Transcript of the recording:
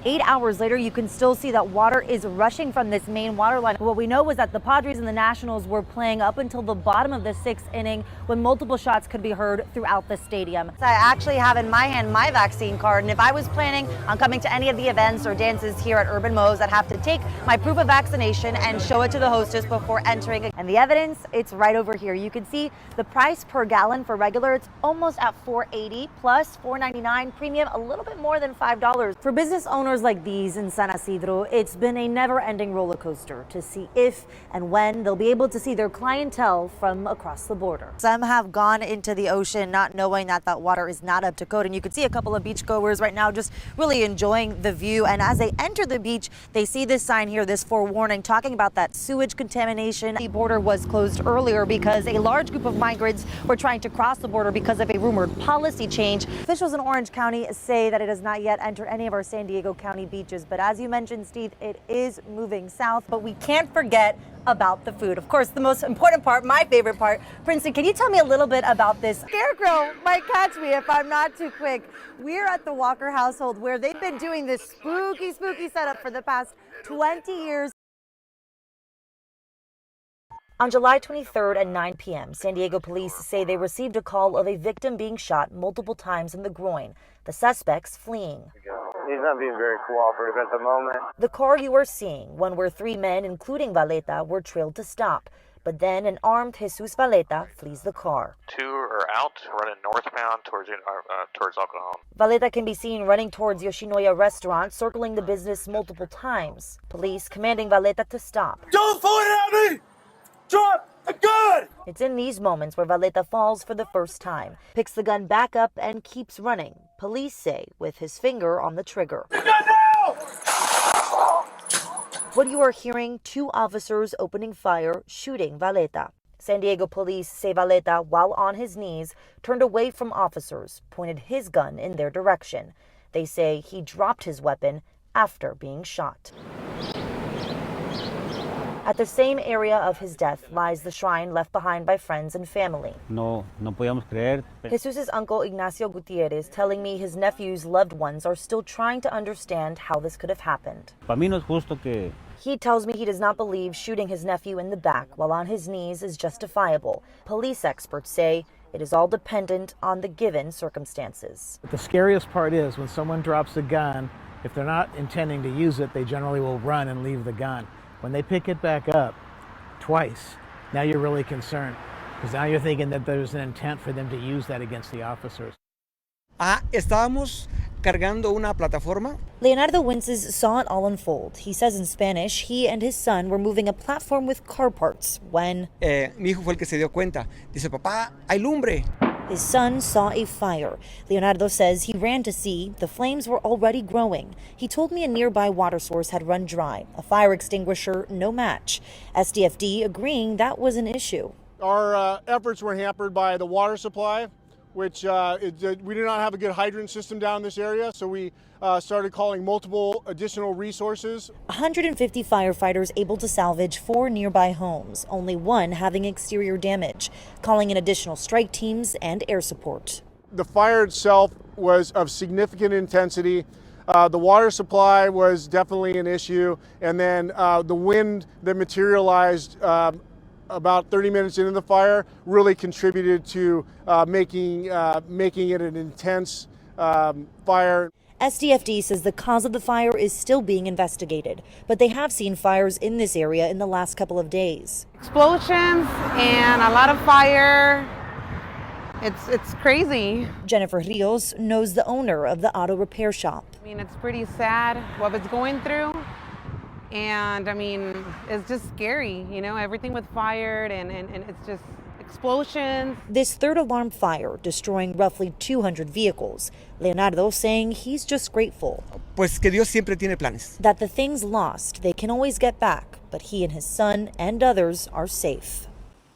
8 hours later, you can still see that water is rushing from this main water line. What we know was that the Padres and the Nationals were playing up until the bottom of the 6th inning when multiple shots could be heard throughout the stadium. I actually have in my hand my vaccine card, and if I was planning on coming to any of the events or dances here at Urban Mo's, I'd have to take my proof of vaccination and show it to the hostess before entering. And the evidence, it's right over here. You can see the price per gallon for regular, it's almost at $4.80 plus $4.99 premium, a little bit more than $5. For business owners like these in San Isidro, it's been a never-ending roller coaster to see if and when they'll be able to see their clientele from across the border. Some have gone into the ocean not knowing that that water is not up to code, and you can see a couple of beachgoers right now just really enjoying the view. And as they enter the beach, they see this sign here, this forewarning, talking about that sewage contamination. The border was closed earlier because a large group of migrants were trying to cross the border because of a rumored policy change. Officials in Orange County say that it has not yet entered any of our San Diego County beaches, but as you mentioned, Steve, it is moving south. But we can't forget about the food. Of course, the most important part, my favorite part. Princeton, can you tell me a little bit about this? Scarecrow might catch me if I'm not too quick. We're at the Walker household where they've been doing this spooky setup for the past 20 years. On July 23rd at 9 p.m., San Diego police say they received a call of a victim being shot multiple times in the groin, the suspects fleeing. He's not being very cooperative at the moment. The car you are seeing, one where 3 men, including Valeta, were trailed to stop. But then an armed Jesus Valeta flees the car. 2 are out, running northbound towards El Cajon. Valeta can be seen running towards Yoshinoya restaurant, circling the business multiple times. Police commanding Valeta to stop. Don't point at me! Drop the gun! It's in these moments where Valeta falls for the first time, picks the gun back up and keeps running. Police say with his finger on the trigger. The gun now! What you are hearing, 2 officers opening fire, shooting Valeta. San Diego police say Valeta, while on his knees, turned away from officers, pointed his gun in their direction. They say he dropped his weapon after being shot. At the same area of his death lies the shrine left behind by friends and family. No podíamos creer. Jesus' uncle Ignacio Gutierrez telling me his nephew's loved ones are still trying to understand how this could have happened. Para mí no es justo que He tells me he does not believe shooting his nephew in the back while on his knees is justifiable. Police experts say it is all dependent on the given circumstances. The scariest part is when someone drops a gun, if they're not intending to use it, they generally will run and leave the gun. When they pick it back up twice, now you're really concerned because now you're thinking that there's an intent for them to use that against the officers. Estábamos cargando una plataforma. Leonardo Winces saw it all unfold. He says in Spanish he and his son were moving a platform with car parts when Mi hijo fue el que se dio cuenta. Dice, papá, hay lumbre. his son saw a fire. Leonardo says he ran to see. The flames were already growing. He told me a nearby water source had run dry. A fire extinguisher, no match. SDFD agreeing that was an issue. Our efforts were hampered by the water supply, which we do not have a good hydrant system down in this area, so we started calling multiple additional resources. 150 firefighters able to salvage 4 nearby homes, only 1 having exterior damage, calling in additional strike teams and air support. The fire itself was of significant intensity. The water supply was definitely an issue, and then the wind that materialized about 30 minutes into the fire really contributed to making it an intense fire. SDFD says the cause of the fire is still being investigated, but they have seen fires in this area in the last couple of days. Explosions and a lot of fire. It's crazy. Jennifer Rios knows the owner of the auto repair shop. I mean, it's pretty sad what it's going through. And I mean, it's just scary, you know, everything with fire and it's just explosions. This third alarm fire destroying roughly 200 vehicles. Leonardo saying he's just grateful. Pues que Dios siempre tiene planes. That the things lost they can always get back, but he and his son and others are safe.